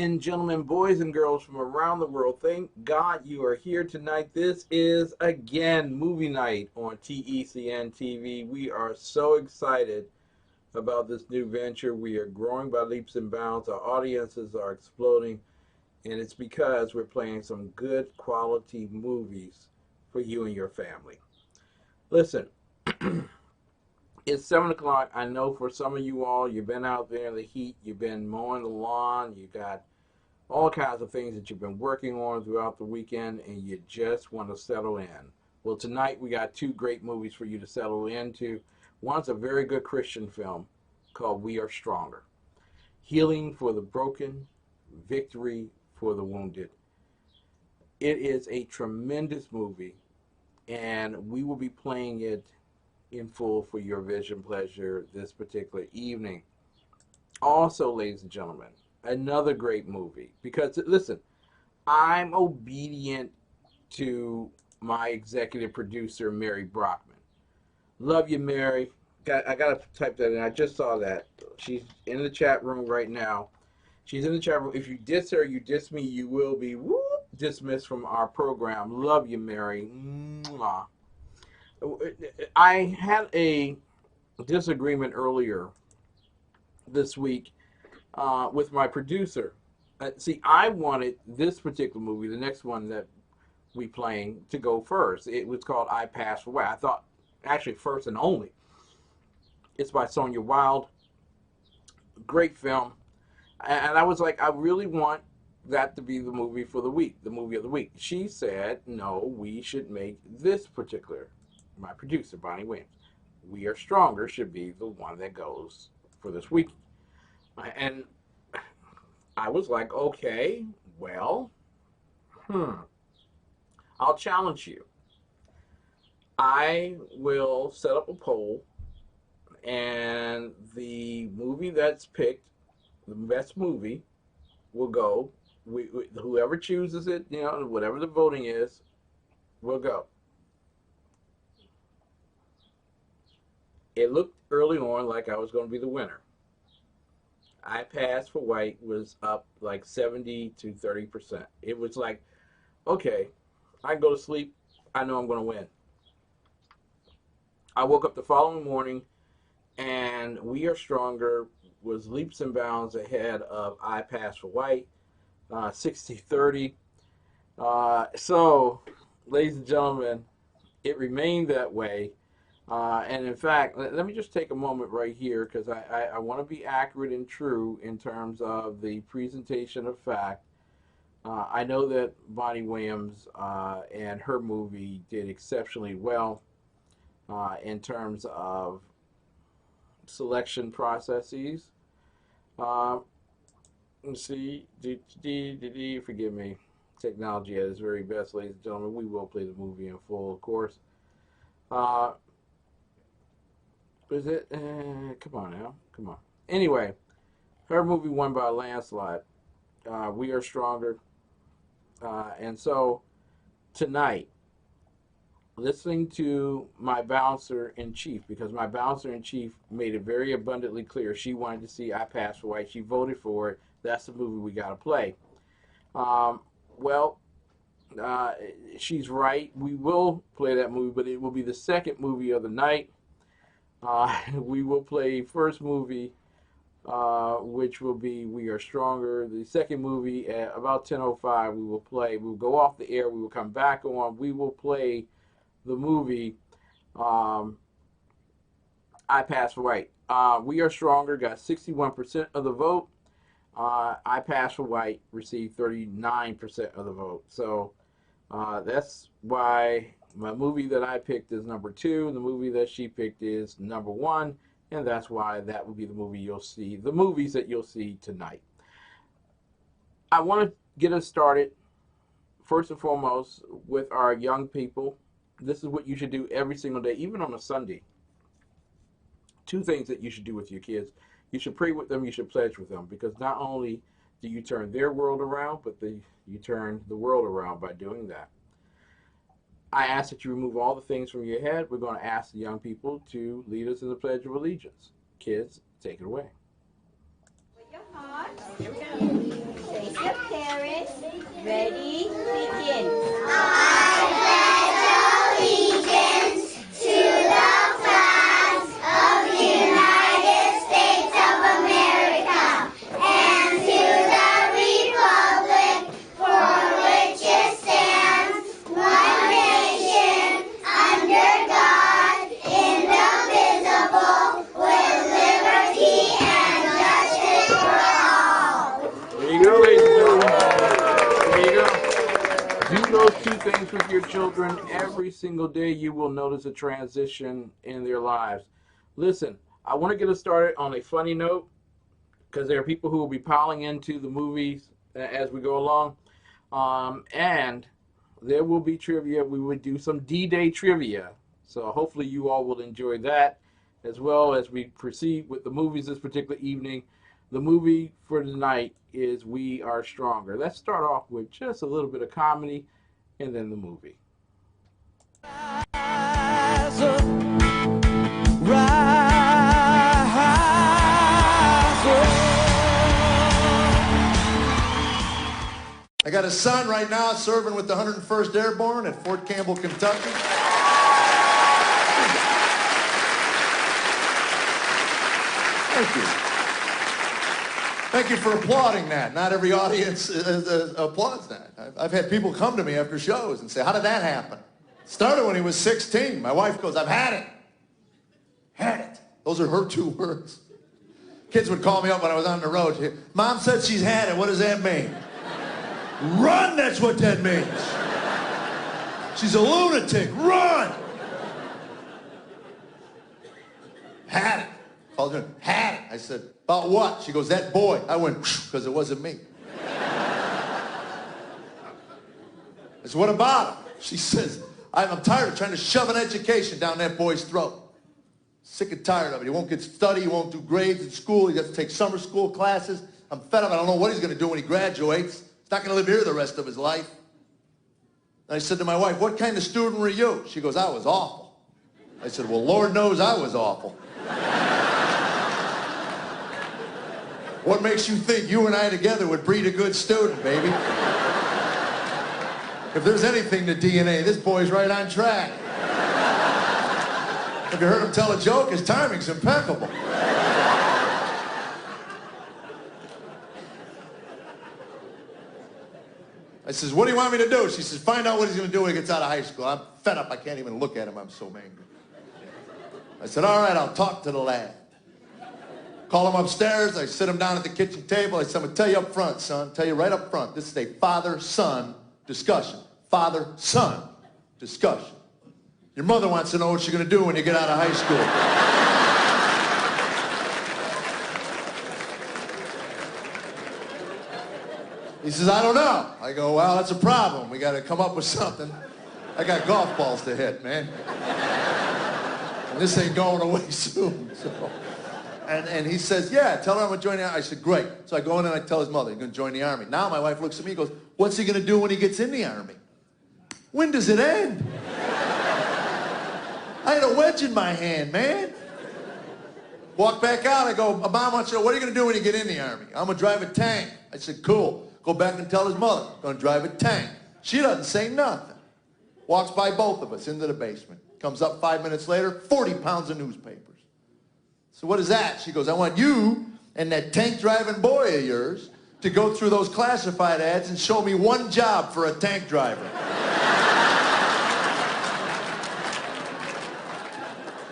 and gentlemen, boys and girls from around the world, thank God you are here tonight. This is, again, movie night on TECN TV. We are so excited about this new venture. We are growing by leaps and bounds. Our audiences are exploding, and it's because we're playing some good quality movies for you and your family. Listen, it's 7 o'clock. I know for some of you all, you've been out there in the heat, you've been mowing the lawn, you got all kinds of things that you've been working on throughout the weekend, and you just want to settle in. Well, tonight we got two great movies for you to settle into. One's a very good Christian film called We Are Stronger. Healing for the broken, victory for the wounded. It is a tremendous movie, and we will be playing it in full for your vision pleasure this particular evening. Also, ladies and gentlemen, another great movie, because listen, I'm obedient to my executive producer, Mary Brockman. Love you, Mary. I gotta type that in. I just saw that. She's in the chat room right now. She's in the chat room. If you diss her, you diss me, you will be dismissed from our program. Love you, Mary. Mwah. I had a disagreement earlier this week with my producer. See, I wanted this particular movie, the next one that we playing, to go first. It was called I Passed Away. I thought, actually, first and only. It's by Sonia Wilde. Great film. And I was like, I really want that to be the movie for the week, the movie of the week. She said, no, we should make this particular, my producer, Bonnie Williams, We Are Stronger should be the one that goes for this week. And I was like, okay, well, I'll challenge you. I will set up a poll, and the movie that's picked, the best movie, will go. Whoever chooses it, whatever the voting is, will go. It looked early on like I was going to be the winner. I Passed for White was up like 70 to 30%. It was like, okay, I can go to sleep. I know I'm going to win. I woke up the following morning, and We Are Stronger was leaps and bounds ahead of I Passed for White, 60-30. So, ladies and gentlemen, it remained that way. And in fact, let me just take a moment right here, because I want to be accurate and true in terms of the presentation of fact. I know that Bonnie Williams and her movie did exceptionally well in terms of selection processes. Let's see, forgive me, technology at its very best, ladies and gentlemen. We will play the movie in full, of course. Is it? Come on now. Come on. Anyway, her movie won by a landslide. We Are Stronger. And so, tonight, listening to my bouncer-in-chief, because my bouncer-in-chief made it very abundantly clear she wanted to see I Passed for White. She voted for it. That's the movie we got to play. She's right. We will play that movie, but it will be the second movie of the night. We will play first movie, which will be We Are Stronger. The second movie at about 10:05 we will play. We will go off the air. We will come back on. We will play the movie I Passed for White. We Are Stronger got 61% of the vote. I Passed for White received 39% of the vote. So that's why my movie that I picked is number 2. The movie that she picked is number 1. And that's why that will be the movie you'll see, the movies that you'll see tonight. I want to get us started, first and foremost, with our young people. This is what you should do every single day, even on a Sunday. 2 things that you should do with your kids. You should pray with them, you should pledge with them, because not only do you turn their world around, but you turn the world around by doing that. I ask that you remove all the things from your head. We're going to ask the young people to lead us in the Pledge of Allegiance. Kids, take it away. With your heart. Here we go. Ready? Begin. There you go, ladies and gentlemen. There you go. Do those two things with your children every single day. You will notice a transition in their lives. Listen, I want to get us started on a funny note because there are people who will be piling into the movies as we go along. And there will be trivia. We would do some D-Day trivia. So hopefully you all will enjoy that as well as we proceed with the movies this particular evening. The movie for tonight is We Are Stronger. Let's start off with just a little bit of comedy and then the movie. Rise up, rise up. I got a son right now serving with the 101st Airborne at Fort Campbell, Kentucky. Thank you. Thank you for applauding that. Not every audience applauds that. I've had people come to me after shows and say, how did that happen? Started when he was 16. My wife goes, I've had it. Had it. Those are her 2 words. Kids would call me up when I was on the road. Mom said she's had it. What does that mean? Run, that's what that means. She's a lunatic. Run. Had it. Called her, had it. I said, about what? She goes, that boy. I went, because it wasn't me. I said, what about him? She says, I'm tired of trying to shove an education down that boy's throat. Sick and tired of it. He won't get study. He won't do grades in school. He has to take summer school classes. I'm fed up. I don't know what he's going to do when he graduates. He's not going to live here the rest of his life. And I said to my wife, what kind of student were you? She goes, I was awful. I said, well, Lord knows I was awful. What makes you think you and I together would breed a good student, baby? If there's anything to DNA, this boy's right on track. Have you heard him tell a joke? His timing's impeccable. I says, what do you want me to do? She says, find out what he's going to do when he gets out of high school. I'm fed up. I can't even look at him. I'm so angry. I said, all right, I'll talk to the lad. Call him upstairs. I sit him down at the kitchen table. I said, I'm going to tell you up front, son. Tell you right up front. This is a father-son discussion. Father-son discussion. Your mother wants to know what you're going to do when you get out of high school. He says, I don't know. I go, well, that's a problem. We got to come up with something. I got golf balls to hit, man. And this ain't going away soon. So. And he says, yeah, tell her I'm going to join the Army. I said, great. So I go in and I tell his mother, he's going to join the Army. Now my wife looks at me and goes, what's he going to do when he gets in the Army? When does it end? I had a wedge in my hand, man. Walk back out. I go, Mom wants to know, what are you going to do when you get in the Army? I'm going to drive a tank. I said, cool. Go back and tell his mother, I'm going to drive a tank. She doesn't say nothing. Walks by both of us into the basement. Comes up 5 minutes later, 40 pounds of newspapers. So what is that? She goes, I want you and that tank-driving boy of yours to go through those classified ads and show me one job for a tank driver.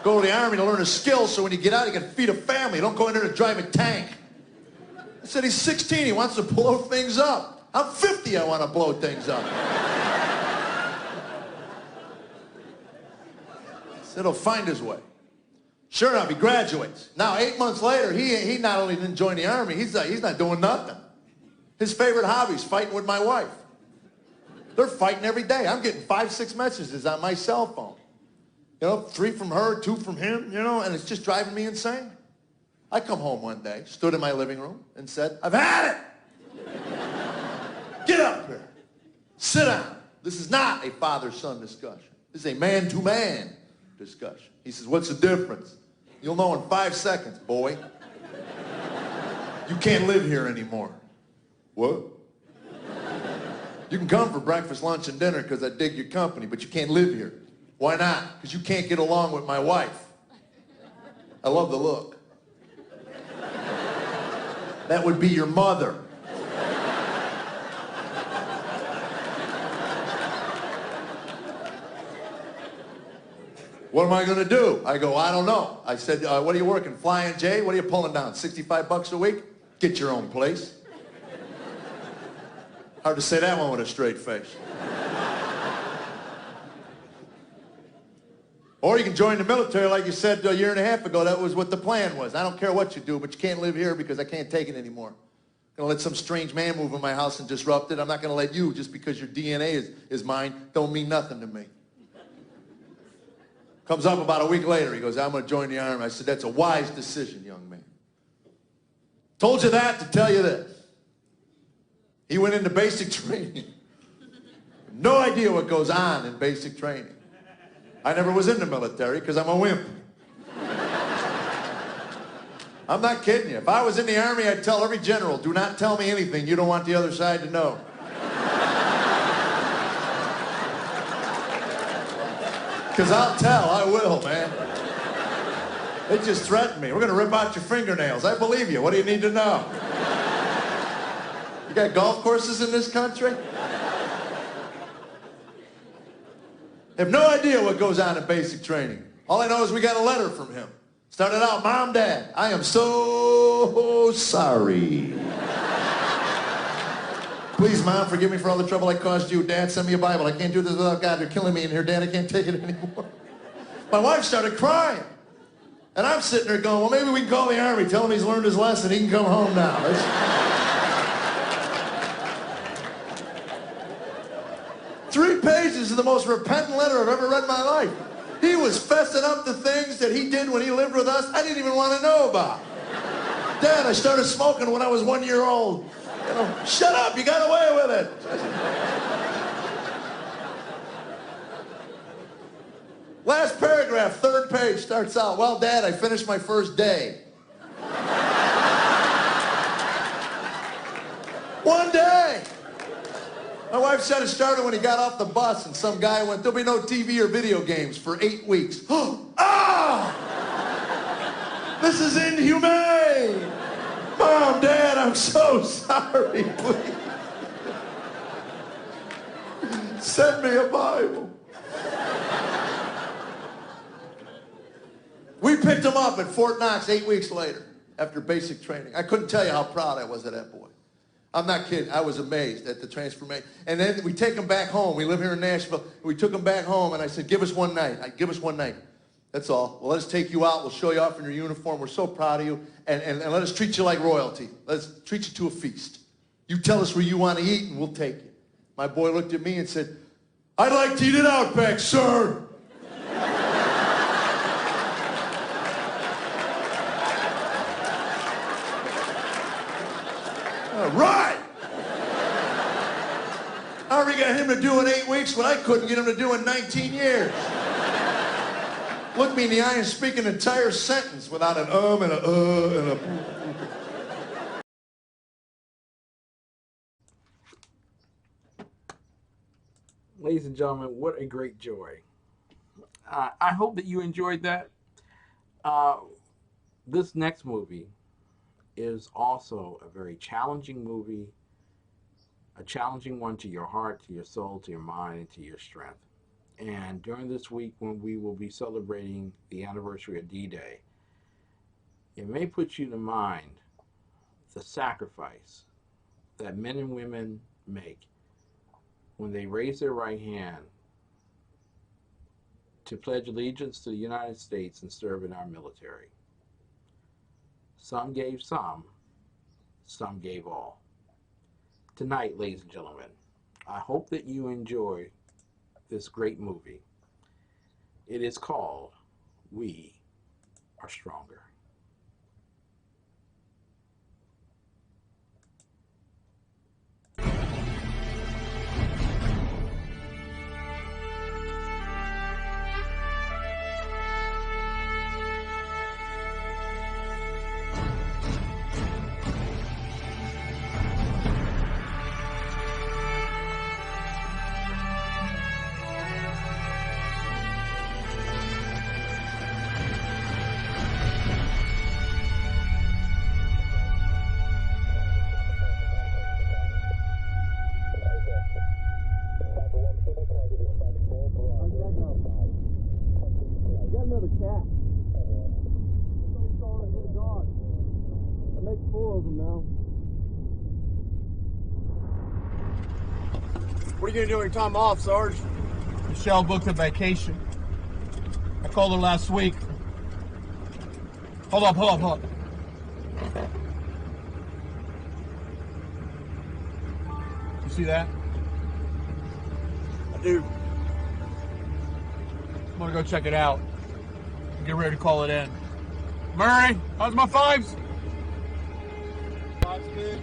Go to the Army to learn a skill so when you get out, you can feed a family. Don't go in there to drive a tank. I said, he's 16. He wants to blow things up. I'm 50. I want to blow things up. I said, he'll find his way. Sure enough, he graduates. Now, 8 months later, he not only didn't join the Army, he's not doing nothing. His favorite hobby is fighting with my wife. They're fighting every day. I'm getting 5, 6 messages on my cell phone. You know, 3 from her, 2 from him, you know, and it's just driving me insane. I come home one day, stood in my living room, and said, I've had it! Get up here. Sit down. This is not a father-son discussion. This is a man-to-man discussion. He says, what's the difference? You'll know in 5 seconds, boy. You can't live here anymore. What? You can come for breakfast, lunch, and dinner because I dig your company, but you can't live here. Why not? Because you can't get along with my wife. I love the look. That would be your mother. What am I going to do? I go, I don't know. I said, what are you working? Flying J? What are you pulling down? $65 a week? Get your own place. Hard to say that one with a straight face. Or you can join the military like you said a year and a half ago. That was what the plan was. I don't care what you do, but you can't live here because I can't take it anymore. I'm going to let some strange man move in my house and disrupt it. I'm not going to let you, just because your DNA is mine, don't mean nothing to me. Comes up about a week later. He goes, I'm going to join the Army. I said, that's a wise decision, young man. Told you that to tell you this. He went into basic training. No idea what goes on in basic training. I never was in the military because I'm a wimp. I'm not kidding you. If I was in the Army, I'd tell every general, do not tell me anything you don't want the other side to know. Because I'll tell, I will, man. They just threatened me. We're going to rip out your fingernails. I believe you. What do you need to know? You got golf courses in this country? Have no idea what goes on in basic training. All I know is we got a letter from him. Started out, Mom, Dad, I am so sorry. Please, Mom, forgive me for all the trouble I caused you. Dad, send me a Bible. I can't do this without God. They're killing me in here. Dad, I can't take it anymore. My wife started crying. And I'm sitting there going, well, maybe we can call the Army. Tell him he's learned his lesson. He can come home now. 3 pages of the most repentant letter I've ever read in my life. He was fessing up the things that he did when he lived with us I didn't even want to know about. Dad, I started smoking when I was 1 year old. You know, shut up, you got away with it. Last paragraph, 3rd page, starts out, well, Dad, I finished my first day. 1 day. My wife said it started when he got off the bus and some guy went, there'll be no TV or video games for 8 weeks. Ah! This is inhumane. Mom, Dad, I'm so sorry, please. Send me a Bible. We picked him up at Fort Knox 8 weeks later after basic training. I couldn't tell you how proud I was of that boy. I'm not kidding. I was amazed at the transformation. And then we take him back home. We live here in Nashville. We took him back home, and I said, give us one night. Give us one night. That's all. Well, let us take you out. We'll show you off in your uniform. We're so proud of you. And let us treat you like royalty. Let's treat you to a feast. You tell us where you want to eat, and we'll take you. My boy looked at me and said, I'd like to eat at Outback, sir. All right. I already got him to do in 8 weeks what I couldn't get him to do in 19 years. Look me in the eye and speak an entire sentence without an and a and a. Ladies and gentlemen, what a great joy. I hope that you enjoyed that. This next movie is also a very challenging movie, a challenging one to your heart, to your soul, to your mind, and to your strength. And during this week when we will be celebrating the anniversary of D-Day, it may put you to mind the sacrifice that men and women make when they raise their right hand to pledge allegiance to the United States and serve in our military. Some gave some gave all. Tonight, ladies and gentlemen, I hope that you enjoy this great movie. It is called We Are Stronger. another cat. I thought you told him to get a dog. That makes 4 of them now. What are you gonna do when you time off, Sarge? Michelle booked a vacation. I called her last week. Hold up. You see that? I do. I'm gonna go check it out. Get ready to call it in. Murray, how's my fives? Fives good.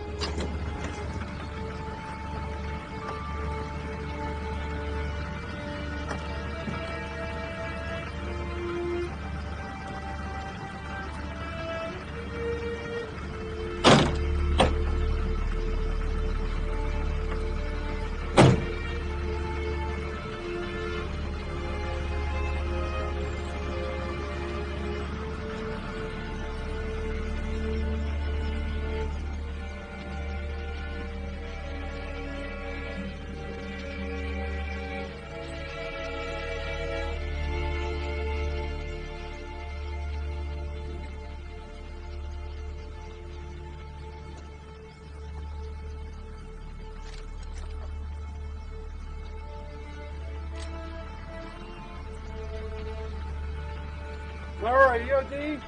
All right, EOD?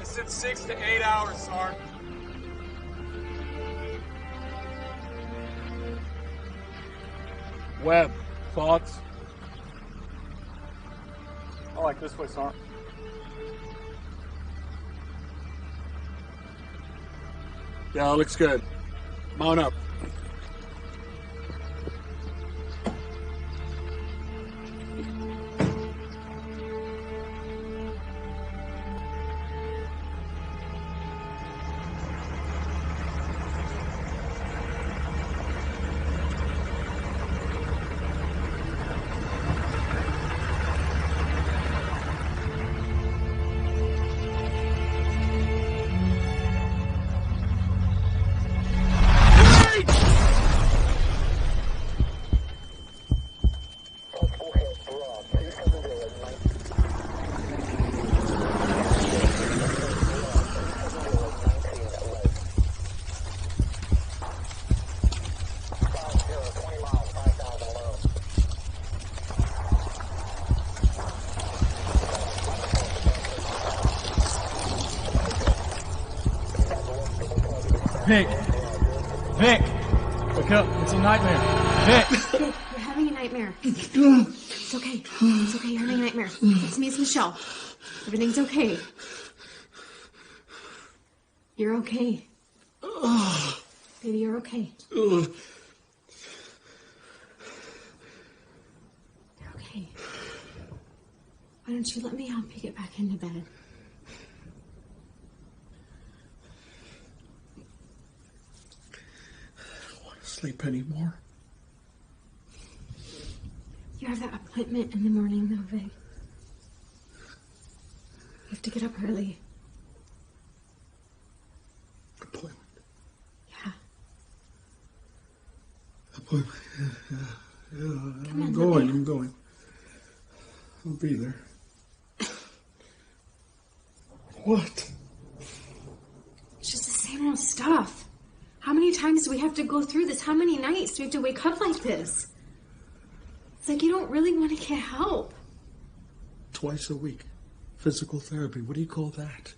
I said 6 to 8 hours, Sarge. Webb, thoughts? I like this way, Sarge. Yeah, it looks good. Mount up. Vic! Wake up, it's a nightmare. Vic! You're having a nightmare. It's okay. It's okay, you're having a nightmare. It's me, it's Michelle. Everything's okay. You're okay. Baby, you're okay. You're okay. Why don't you let me help you get back into bed? Sleep anymore. You have that appointment in the morning, though, Vic. You have to get up early. Appointment. Yeah. Appointment. Yeah. Come on, I'm going. I'll be there. What? It's just the same old stuff. How many times do we have to go through this? How many nights do we have to wake up like this? It's like you don't really want to get help. Twice a week. Physical therapy. What do you call that?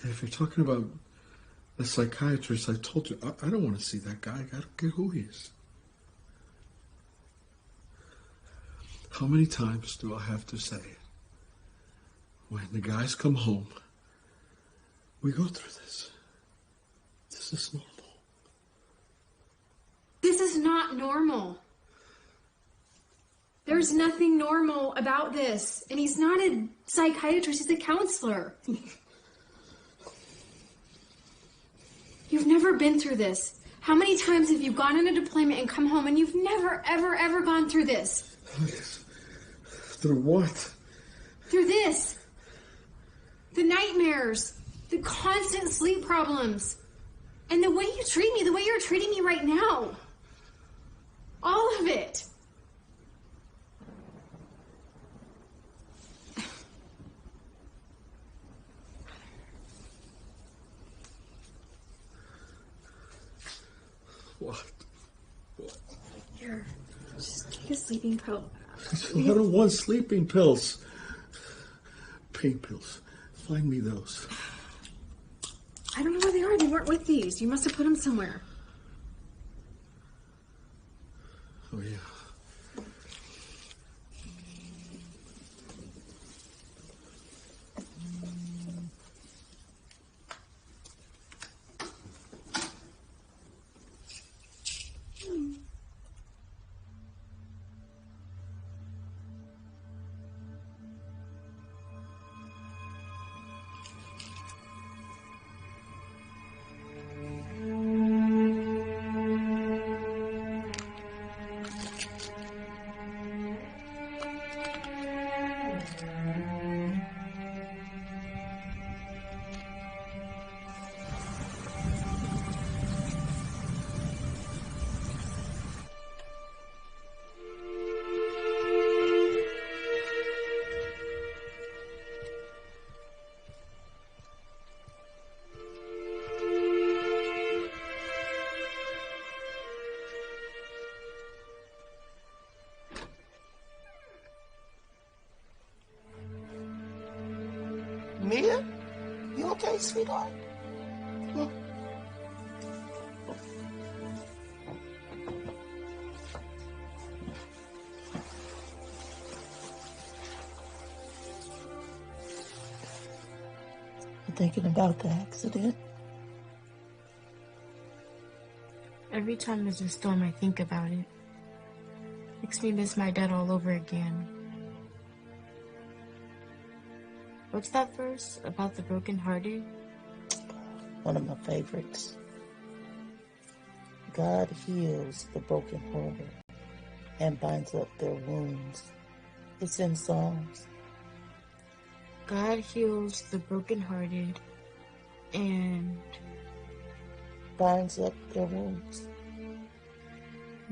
If you're talking about a psychiatrist, I told you, I don't want to see that guy. I don't care who he is. How many times do I have to say it? When the guys come home, we go through this. This is normal. This is not normal. There's nothing normal about this. And he's not a psychiatrist, he's a counselor. You've never been through this. How many times have you gone on a deployment and come home and you've never, ever, ever gone through this? Through what? Through this. The nightmares. The constant sleep problems. And the way you treat me, the way you're treating me right now. All of it. What? Here, just take a sleeping pill. I don't want sleeping pills. Pain pills. Find me those. I don't know where they are. They weren't with these. You must have put them somewhere. Oh, yeah. Mia? You okay, sweetheart? Come on. You thinking about the accident? Every time there's a storm, I think about it. Makes me miss my dad all over again. What's that verse about the brokenhearted? One of my favorites. God heals the brokenhearted and binds up their wounds. It's in Psalms. God heals the brokenhearted and Binds up their wounds.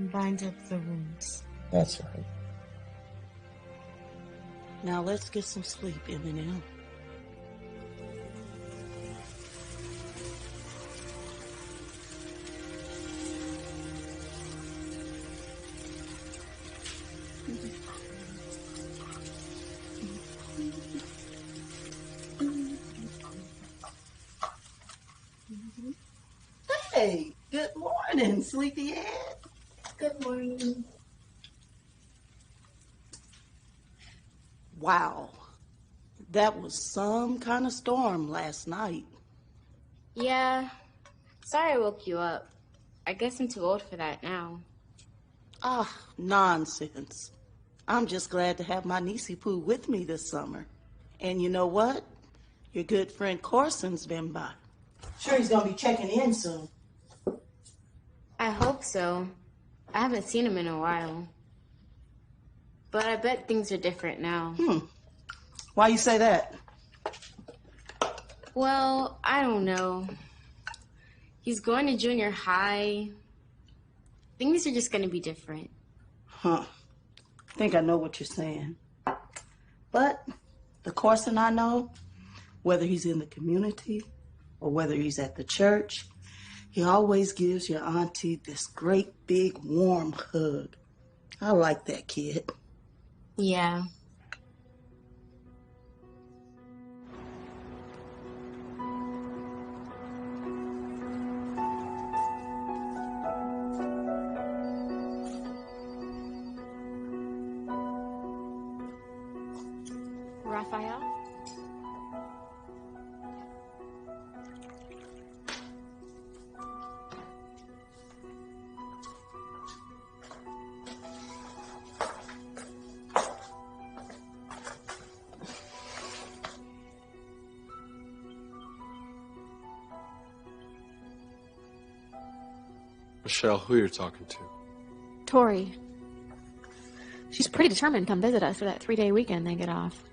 binds up the wounds. That's right. Now let's get some sleep, Eminem. Hey, good morning, sleepyhead. Good morning. Wow, that was some kind of storm last night. Yeah. Sorry I woke you up. I guess I'm too old for that now. Ah, nonsense. I'm just glad to have my niecey Pooh with me this summer. And you know what? Your good friend Corson's been by. Sure he's gonna be checking in soon. I hope so. I haven't seen him in a while. But I bet things are different now. Why you say that? Well, I don't know. He's going to junior high. Things are just going to be different. Huh. I think I know what you're saying. But the Corson I know, whether he's in the community or whether he's at the church, he always gives your auntie this great big warm hug. I like that kid. Yeah. Raphael? Michelle, who you're talking to? Tori. She's pretty determined to come visit us for that 3-day weekend they get off.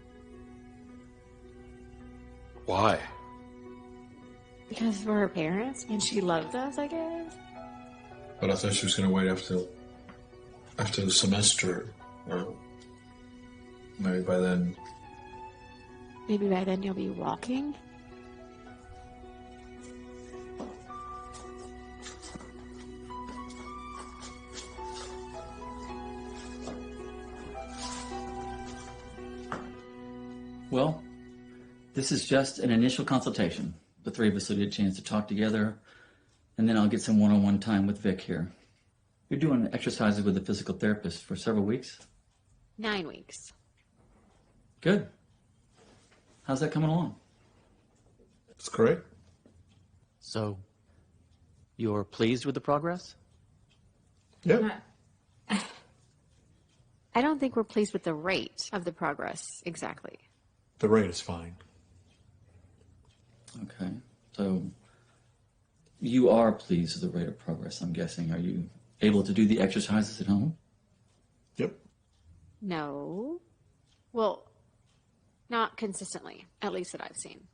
Why? Because we're her parents and she loves us, I guess. But I thought she was going to wait after after the semester, or maybe by then. Maybe by then you'll be walking? Well, this is just an initial consultation. The three of us will get a chance to talk together, and then I'll get some one-on-one time with Vic here. You're doing exercises with a physical therapist for several weeks? 9 weeks. Good. How's that coming along? It's great. So, you're pleased with the progress? Yep. I don't think we're pleased with the rate of the progress exactly. The rate is fine. Okay. So, you are pleased with the rate of progress, I'm guessing. Are you able to do the exercises at home? Yep. No. Well, not consistently, at least that I've seen.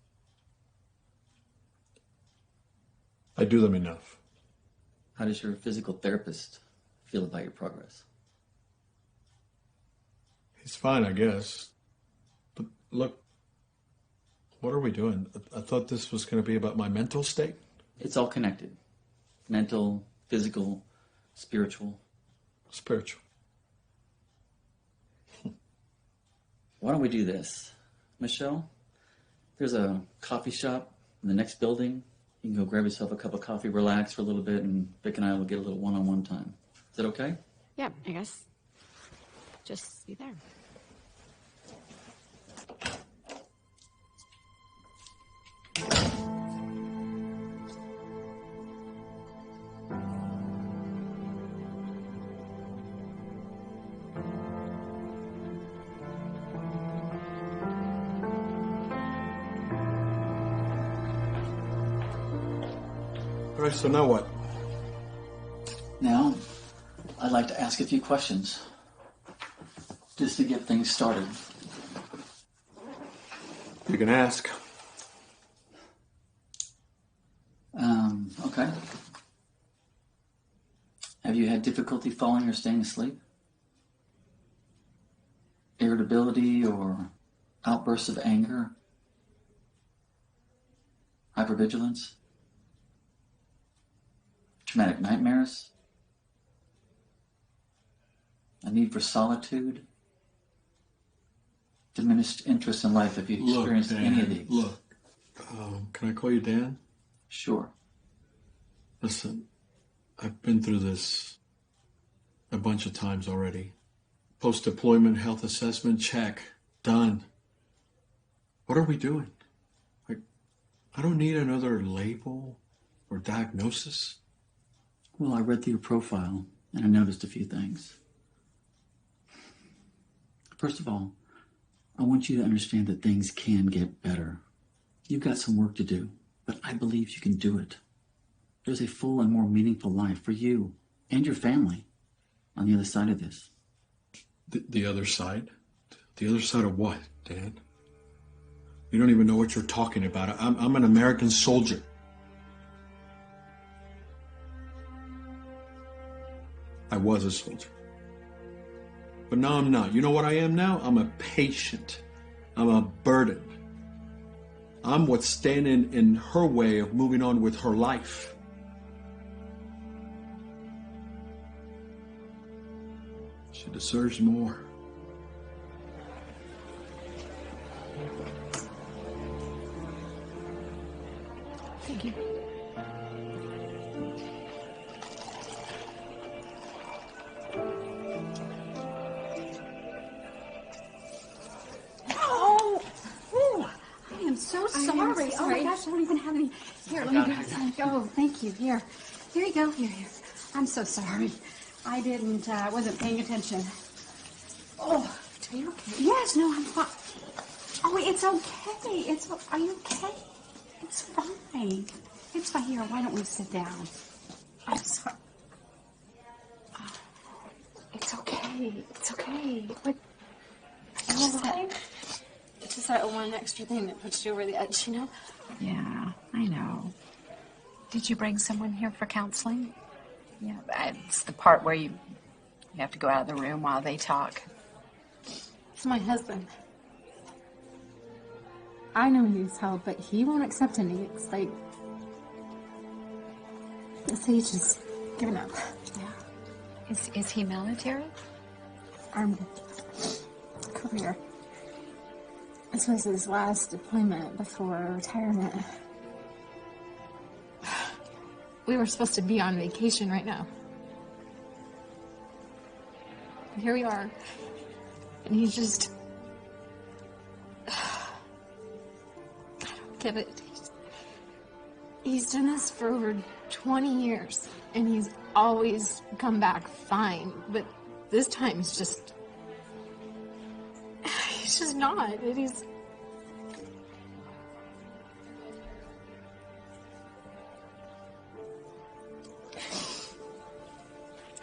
I do them enough. How does your physical therapist feel about your progress? He's fine, I guess. But look, what are we doing? I thought this was going to be about my mental state. It's all connected. Mental, physical, spiritual. Spiritual. Why don't we do this? Michelle, there's a coffee shop in the next building. You can go grab yourself a cup of coffee, relax for a little bit, and Vic and I will get a little one-on-one time. Is that okay? Yeah, I guess. Just be there. All right, so now what? Now, I'd like to ask a few questions, just to get things started. You can ask. Okay. Have you had difficulty falling or staying asleep? Irritability or outbursts of anger? Hypervigilance? Traumatic nightmares? A need for solitude? Diminished interest in life? Have you experienced any of these? Look, can I call you Dan? Sure. Listen, I've been through this a bunch of times already. Post-deployment health assessment, check. Done. What are we doing? Like, I don't need another label or diagnosis. Well, I read through your profile, and I noticed a few things. First of all, I want you to understand that things can get better. You've got some work to do, but I believe you can do it. There's a full and more meaningful life for you and your family on the other side of this. The other side? The other side of what, Dan? You don't even know what you're talking about. I'm an American soldier. I was a soldier. But now I'm not. You know what I am now? I'm a patient. I'm a burden. I'm what's standing in her way of moving on with her life. She deserves more. Thank you. Oh, ooh, I am so sorry. Oh my gosh, I don't even have any. Here, let me grab some. Oh, thank you. Here you go. Here. I'm so sorry. I wasn't paying attention. Oh, are you okay? Yes, no, I'm fine. Oh, it's okay. Are you okay? It's fine. It's fine. Here, why don't we sit down? I'm sorry. Oh, it's okay. It's okay. What? Are you all right? It's just that one extra thing that puts you over the edge, you know? Yeah, I know. Did you bring someone here for counseling? Yeah, it's the part where you You have to go out of the room while they talk. It's my husband. I know he needs help, but he won't accept any. It's like... he's just given up. Yeah. Is he military? Army. Career. This was his last deployment before retirement. We were supposed to be on vacation right now. And here we are. And he's just... I don't get it. He's done this for over 20 years. And he's always come back fine. But this time it's just... He's just not. He's...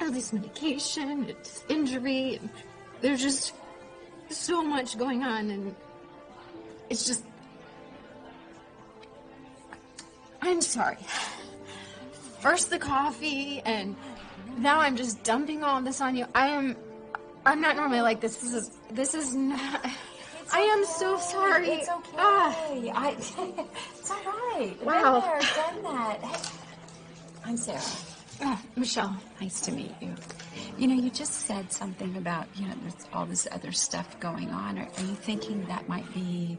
all this medication, it's injury, and there's just so much going on, and it's just... I'm sorry. First the coffee, and now I'm just dumping all this on you. I'm not normally like this. This is not... I am so sorry. It's okay. It's all right. Wow. Been there, done that. Hey, I'm Sarah. Michelle. Nice to meet you. You know, you just said something about, there's all this other stuff going on. Are you thinking that might be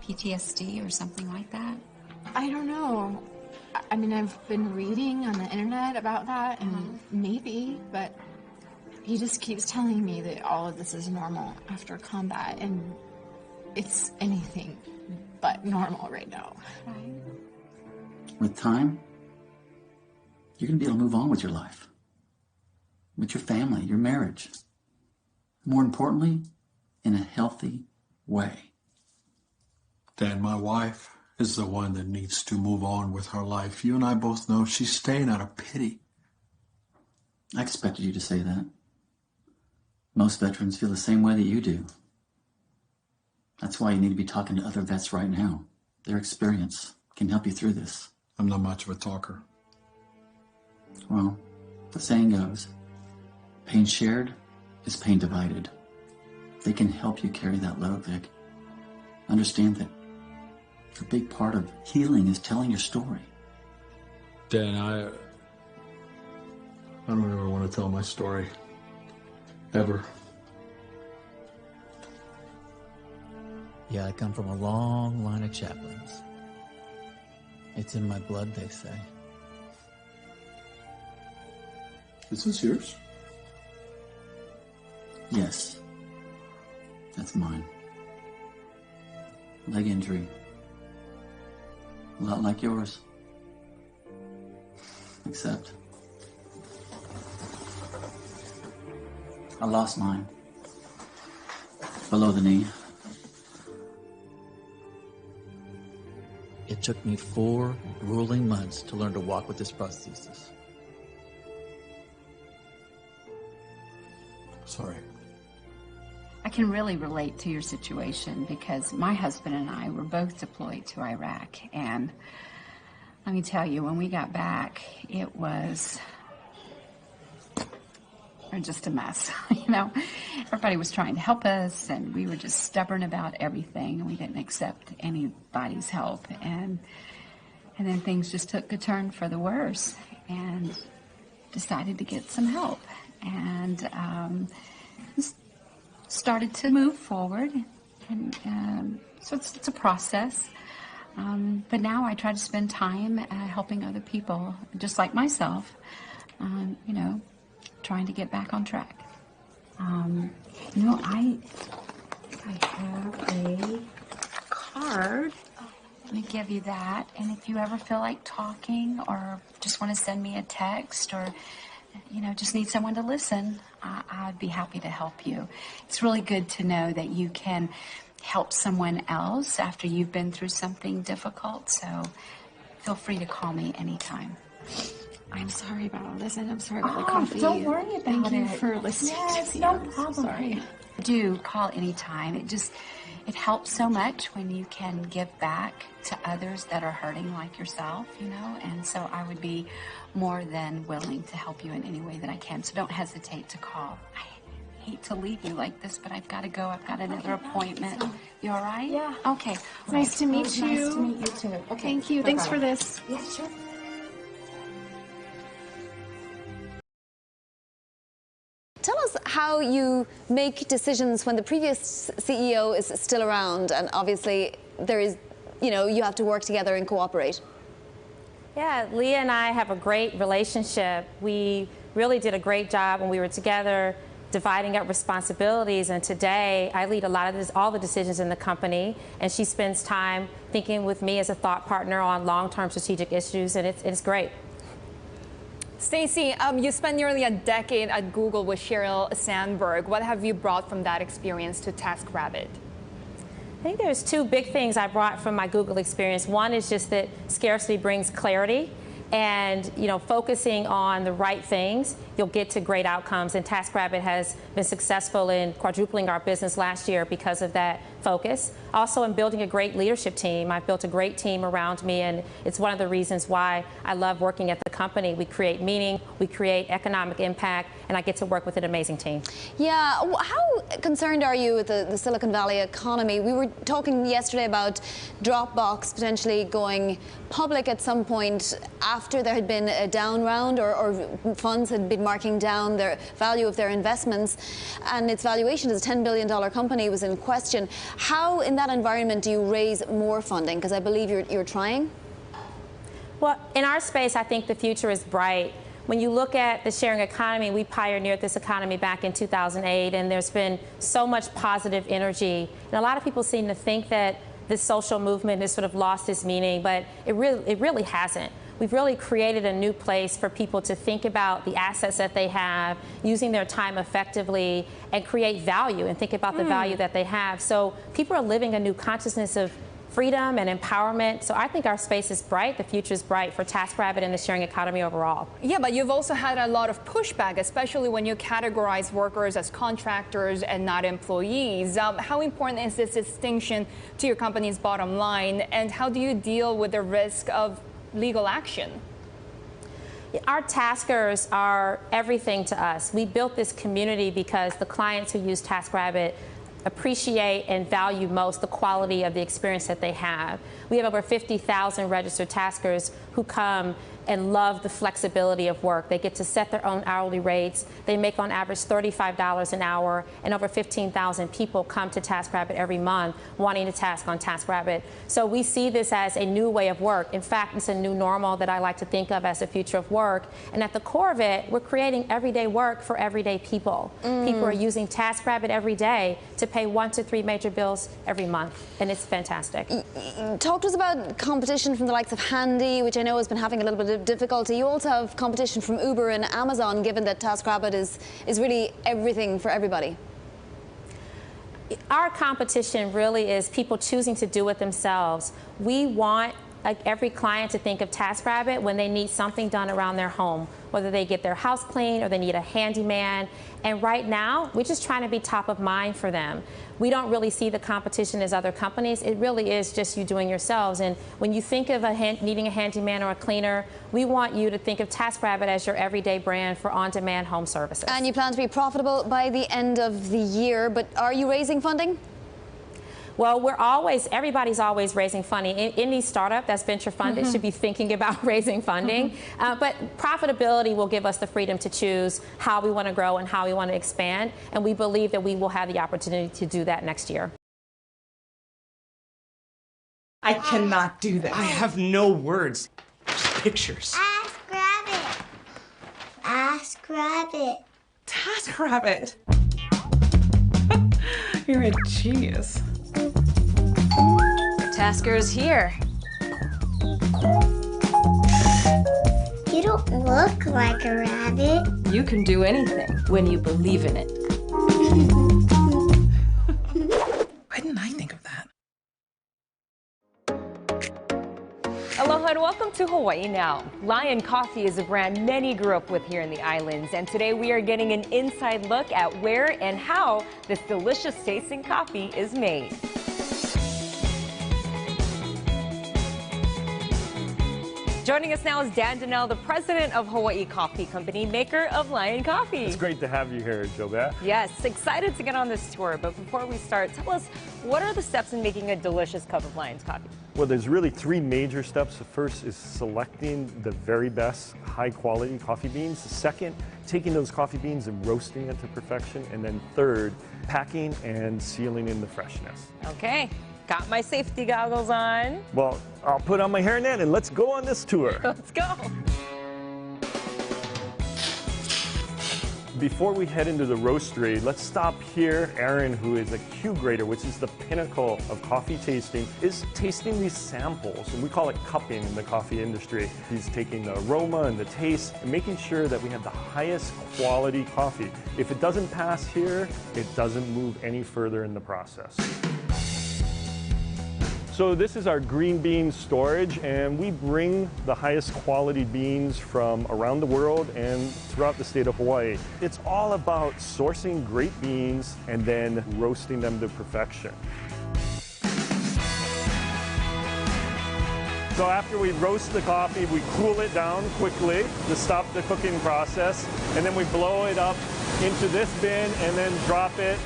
PTSD or something like that? I don't know. I mean, I've been reading on the internet about that, and maybe, but he just keeps telling me that all of this is normal after combat, and it's anything but normal right now. Right. With time, you're going to be able to move on with your life, with your family, your marriage. More importantly, in a healthy way. Dad, my wife is the one that needs to move on with her life. You and I both know she's staying out of pity. I expected you to say that. Most veterans feel the same way that you do. That's why you need to be talking to other vets right now. Their experience can help you through this. I'm not much of a talker. Well, the saying goes, pain shared is pain divided. They can help you carry that load, Vic. Understand that a big part of healing is telling your story. Dan, I don't ever want to tell my story. Ever. Yeah, I come from a long line of chaplains. It's in my blood, they say. Is this yours? Yes. That's mine. Leg injury. A lot like yours. Except I lost mine. Below the knee. It took me 4 grueling months to learn to walk with this prosthesis. Sorry. I can really relate to your situation because my husband and I were both deployed to Iraq. And let me tell you, when we got back, it was just a mess. Everybody was trying to help us, and we were just stubborn about everything, and we didn't accept anybody's help. And then things just took a turn for the worse, and decided to get some help. And started to move forward, and so it's a process. But now I try to spend time helping other people, just like myself, trying to get back on track. I have a card. Let me give you that. And if you ever feel like talking or just want to send me a text or just need someone to listen, I'd be happy to help you. It's really good to know that you can help someone else after you've been through something difficult, so feel free to call me anytime. I'm sorry about all this, and I'm sorry about the coffee. Don't worry about it. Thank you for listening. Yes, to me. no I'm problem. Sorry. Do call anytime. it helps so much when you can give back to others that are hurting like yourself, you know, and so I would be more than willing to help you in any way that I can. So don't hesitate to call. I hate to leave you like this, but I've got to go. I've got another appointment. You all right? Yeah. Okay. It's nice to meet you. Nice to meet you too. Okay. Thank you. Thanks for this. Yeah, sure. Tell us how you make decisions when the previous CEO is still around, and obviously there is, you know, you have to work together and cooperate. Yeah, Leah and I have a great relationship. We really did a great job when we were together dividing up responsibilities, and today I lead a lot of all the decisions in the company, and she spends time thinking with me as a thought partner on long-term strategic issues, and it's great. Stacey, you spent nearly a decade at Google with Sheryl Sandberg. What have you brought from that experience to TaskRabbit? I think there's two big things I brought from my Google experience. One is just that scarcity brings clarity, and focusing on the right things, you'll get to great outcomes. And TaskRabbit has been successful in quadrupling our business last year because of that focus. Also, in building a great leadership team. I've built a great team around me, and it's one of the reasons why I love working at the company. We create meaning, we create economic impact, and I get to work with an amazing team. Yeah, how concerned are you with the Silicon Valley economy? We were talking yesterday about Dropbox potentially going public at some point after there had been a down round, or funds had been marking down their value of their investments, and its valuation as a $10 billion company was in question. How, in that environment, do you raise more funding? Because I believe you're trying. Well, in our space, I think the future is bright. When you look at the sharing economy, we pioneered this economy back in 2008, and there's been so much positive energy. And a lot of people seem to think that this social movement has sort of lost its meaning, but it really hasn't. We've really created a new place for people to think about the assets that they have, using their time effectively, and create value and think about the value that they have. So people are living a new consciousness of freedom and empowerment. So I think our space is bright. The future is bright for TaskRabbit and the sharing economy overall. Yeah, but you've also had a lot of pushback, especially when you categorize workers as contractors and not employees. How important is this distinction to your company's bottom line, and how do you deal with the risk of legal action? Our taskers are everything to us. We built this community because the clients who use TaskRabbit appreciate and value most the quality of the experience that they have. We have over 50,000 registered taskers who come and love the flexibility of work. They get to set their own hourly rates. They make on average $35 an hour, and over 15,000 people come to TaskRabbit every month wanting to task on TaskRabbit. So we see this as a new way of work. In fact, it's a new normal that I like to think of as the future of work. And at the core of it, we're creating everyday work for everyday people. People are using TaskRabbit every day to pay 1 to 3 major bills every month, and it's fantastic. Talk to us about competition from the likes of Handy, which I know has been having a little bit of difficulty. You also have competition from Uber and Amazon, given that TaskRabbit is really everything for everybody. Our competition really is people choosing to do it themselves. We want every client to think of TaskRabbit when they need something done around their home, whether they get their house clean or they need a handyman. And right now, we're just trying to be top of mind for them. We don't really see the competition as other companies. It really is just you doing yourselves. And when you think of needing a handyman or a cleaner, we want you to think of TaskRabbit as your everyday brand for on-demand home services. And you plan to be profitable by the end of the year, but are you raising funding? Well, everybody's always raising funding. Any startup that's venture funded should be thinking about raising funding. But profitability will give us the freedom to choose how we want to grow and how we want to expand. And we believe that we will have the opportunity to do that next year. I cannot do this. I have no words, just pictures. Ask Rabbit. Ask Rabbit. TaskRabbit. You're a genius. Tasker's here. You don't look like a rabbit. You can do anything when you believe in it. Why didn't I think of that? Aloha and welcome to Hawaii Now. Lion Coffee is a brand many grew up with here in the islands, and today we are getting an inside look at where and how this delicious tasting coffee is made. Joining us now is Dan Donnell, the president of Hawaii Coffee Company, maker of Lion Coffee. It's great to have you here, Jobette. Yes, excited to get on this tour. But before we start, tell us, what are the steps in making a delicious cup of Lion's coffee? Well, there's really three major steps. The first is selecting the very best high-quality coffee beans. The second, taking those coffee beans and roasting it to perfection. And then third, packing and sealing in the freshness. Okay, got my safety goggles on. Well, I'll put on my hairnet and let's go on this tour. Let's go. Before we head into the roastery, let's stop here. Aaron, who is a Q grader, which is the pinnacle of coffee tasting, is tasting these samples, and we call it cupping in the coffee industry. He's taking the aroma and the taste and making sure that we have the highest quality coffee. If it doesn't pass here, it doesn't move any further in the process. So this is our green bean storage, and we bring the highest quality beans from around the world and throughout the state of Hawaii. It's all about sourcing great beans and then roasting them to perfection. So after we roast the coffee, we cool it down quickly to stop the cooking process, and then we blow it up into this bin and then drop it.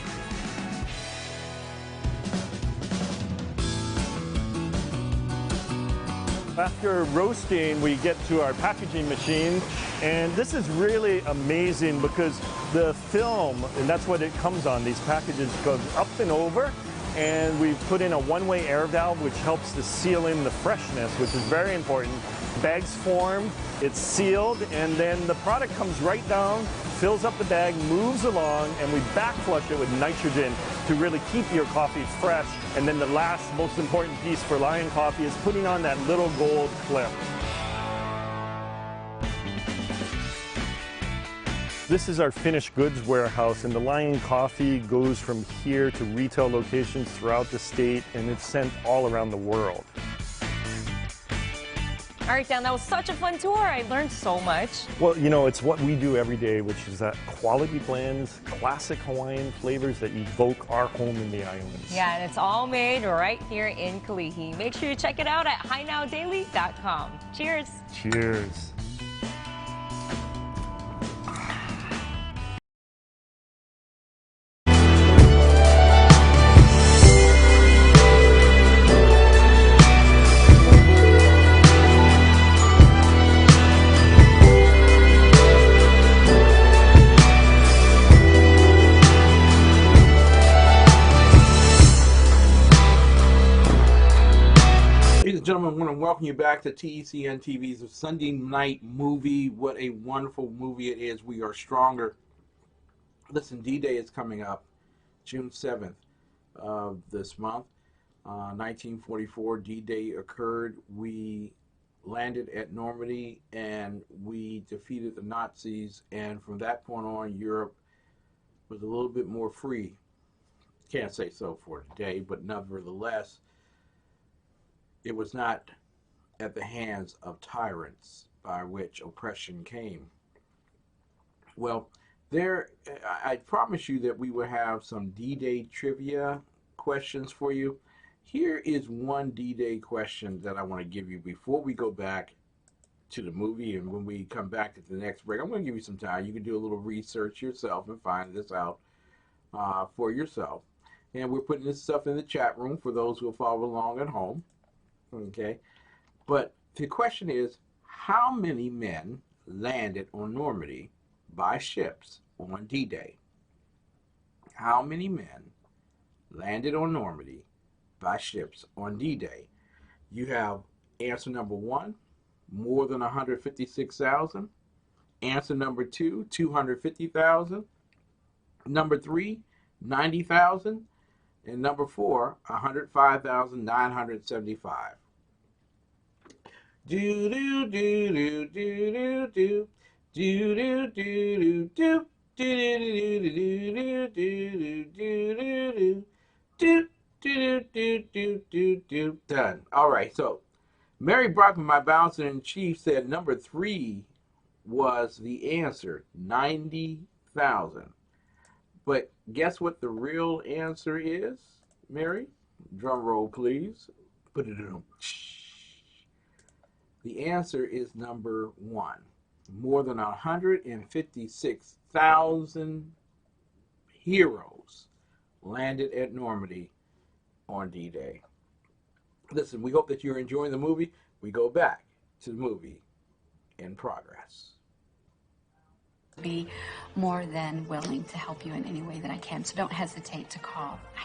After roasting, we get to our packaging machine, and this is really amazing because the film, and that's what it comes on, these packages, goes up and over, and we've put in a one-way air valve which helps to seal in the freshness, which is very important. Bags form, it's sealed, and then the product comes right down, fills up the bag, moves along, and we back flush it with nitrogen to really keep your coffee fresh. And then the last most important piece for Lion Coffee is putting on that little gold clip. This is our finished goods warehouse, and the Lion Coffee goes from here to retail locations throughout the state, and it's sent all around the world. All right, Dan, that was such a fun tour. I learned so much. Well, you know, it's what we do every day, which is that quality blends, classic Hawaiian flavors that evoke our home in the islands. Yeah, and it's all made right here in Kalihi. Make sure you check it out at HiNowDaily.com. Cheers. Cheers. Gentlemen, I want to welcome you back to TECN TV's Sunday night movie. What a wonderful movie it is. We are stronger. Listen, D-Day is coming up June 7th of this month. 1944, D-Day occurred. We landed at Normandy and we defeated the Nazis. And from that point on, Europe was a little bit more free. Can't say so for today, but nevertheless, it was not at the hands of tyrants by which oppression came. Well, I promise you that we will have some D-Day trivia questions for you. Here is one D-Day question that I want to give you before we go back to the movie, and when we come back at the next break, I'm going to give you some time. You can do a little research yourself and find this out for yourself. And we're putting this stuff in the chat room for those who will follow along at home. Okay, but the question is, how many men landed on Normandy by ships on D-Day? How many men landed on Normandy by ships on D-Day? You have answer number one, more than 156,000. Answer number two, 250,000. Number three, 90,000. And number four, 105,975. Do do do do do do do do do do do. Done. All right. So, Mary Brockman, my bouncer in chief, said number three was the answer, 90,000. But guess what the real answer is, Mary? Drum roll, please. Put it in. The answer is number 1. More than 156,000 heroes landed at Normandy on D-Day. Listen, we hope that you're enjoying the movie. We go back to the movie in progress. Be more than willing to help you in any way that I can, so don't hesitate to call. I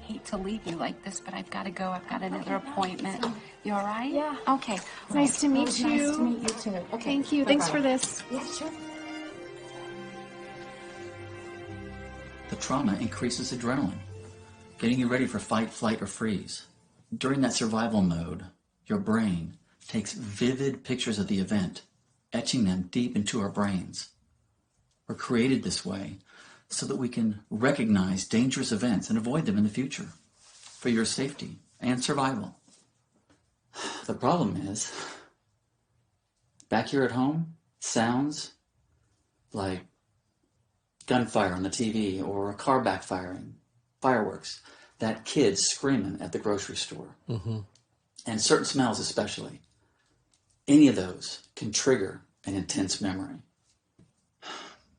hate to leave you like this, but I've got to go. I've got another appointment. You all right? Yeah. Okay. Nice to meet you. Nice to meet you too. Okay. Thank you. Thanks for this. Yeah, sure. The trauma increases adrenaline, getting you ready for fight, flight, or freeze. During that survival mode, your brain takes vivid pictures of the event, etching them deep into our brains. We're created this way so that we can recognize dangerous events and avoid them in the future for your safety and survival. The problem is, back here at home, sounds like gunfire on the TV or a car backfiring, fireworks, that kid screaming at the grocery store, and certain smells especially. Any of those can trigger an intense memory.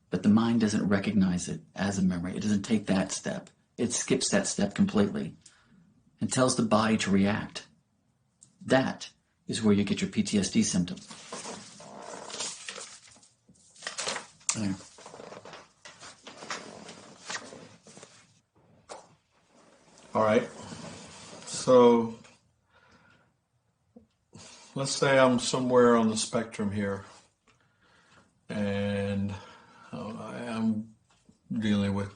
But the mind doesn't recognize it as a memory. It doesn't take that step. It skips that step completely and tells the body to react. That is where you get your PTSD symptoms. There. All right. So let's say I'm somewhere on the spectrum here, and I'm dealing with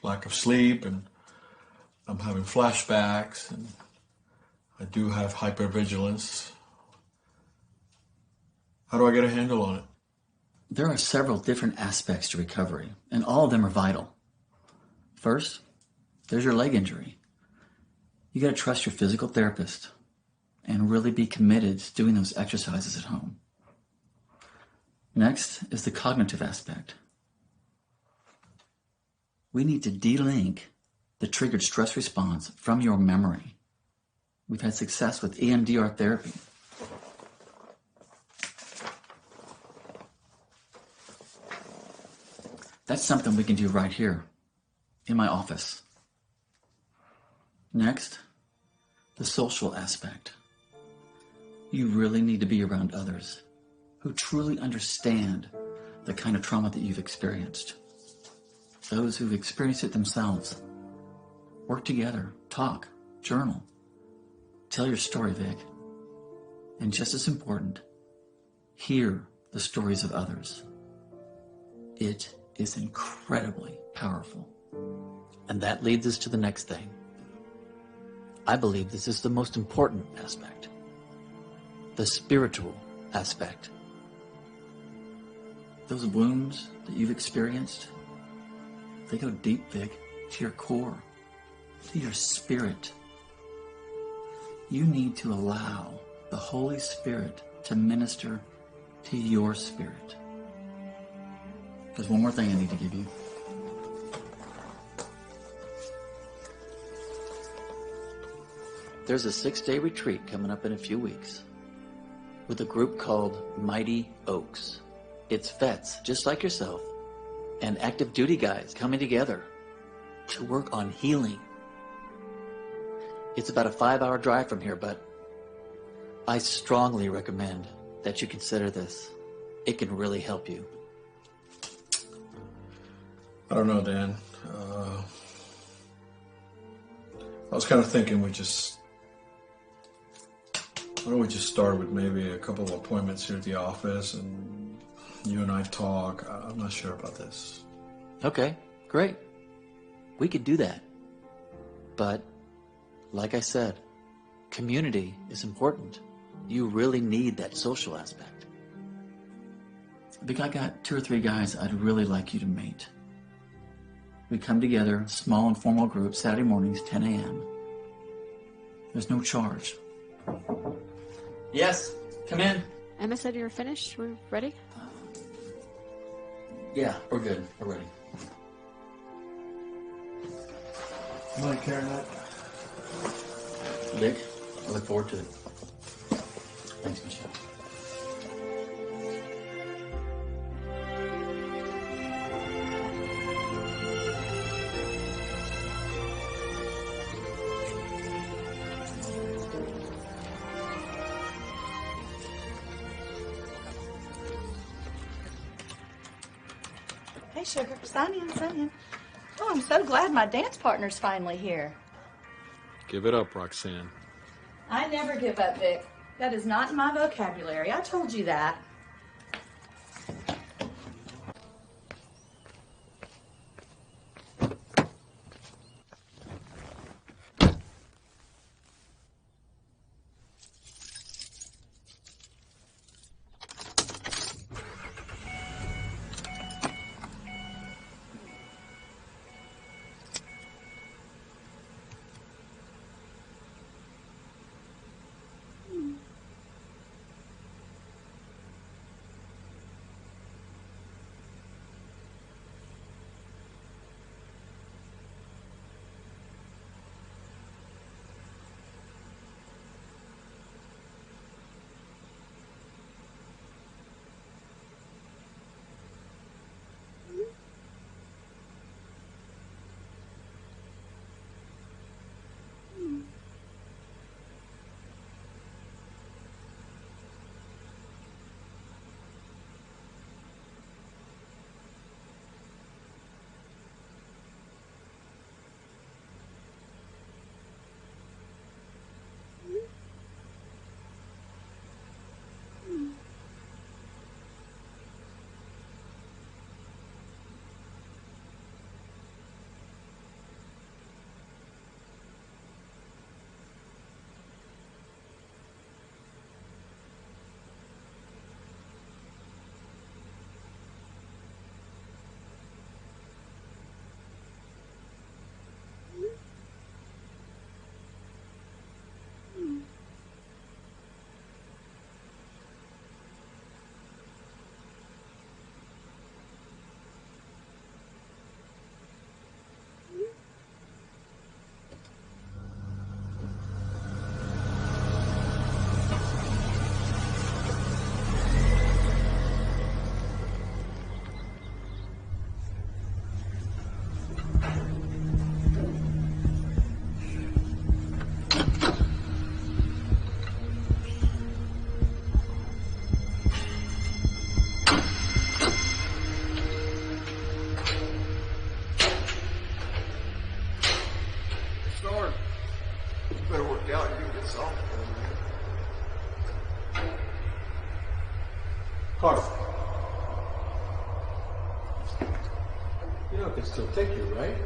lack of sleep, and I'm having flashbacks, and I do have hypervigilance. How do I get a handle on it? There are several different aspects to recovery, and all of them are vital. First, there's your leg injury. You got to trust your physical therapist and really be committed to doing those exercises at home. Next is the cognitive aspect. We need to de-link the triggered stress response from your memory. We've had success with EMDR therapy. That's something we can do right here in my office. Next, the social aspect. You really need to be around others who truly understand the kind of trauma that you've experienced. Those who've experienced it themselves. Work together, talk, journal. Tell your story, Vic. And just as important, hear the stories of others. It is incredibly powerful. And that leads us to the next thing. I believe this is the most important aspect. The spiritual aspect. Those wounds that you've experienced, they go deep, Vic, to your core, to your spirit. You need to allow the Holy Spirit to minister to your spirit. There's one more thing I need to give you. There's a 6-day retreat coming up in a few weeks with a group called Mighty Oaks. It's vets, just like yourself, and active duty guys coming together to work on healing. It's about a 5-hour drive from here, but I strongly recommend that you consider this. It can really help you. I don't know, Dan. I was kind of thinking why don't we just start with maybe a couple of appointments here at the office and you and I talk. I'm not sure about this. Okay, great. We could do that. But, like I said, community is important. You really need that social aspect. Vic, I got 2 or 3 guys I'd really like you to meet. We come together, small informal groups, Saturday mornings, 10 a.m. There's no charge. Yes, come in. Emma said you were finished. We're ready? Yeah, we're good. We're ready. You want to carry that? Vic, I look forward to it. Thanks, Michelle. Hey, sugar. Sign in, sign in. Oh, I'm so glad my dance partner's finally here. Give it up, Roxanne. I never give up, Vic. That is not in my vocabulary. I told you that. Carl. You know it can still take you, right?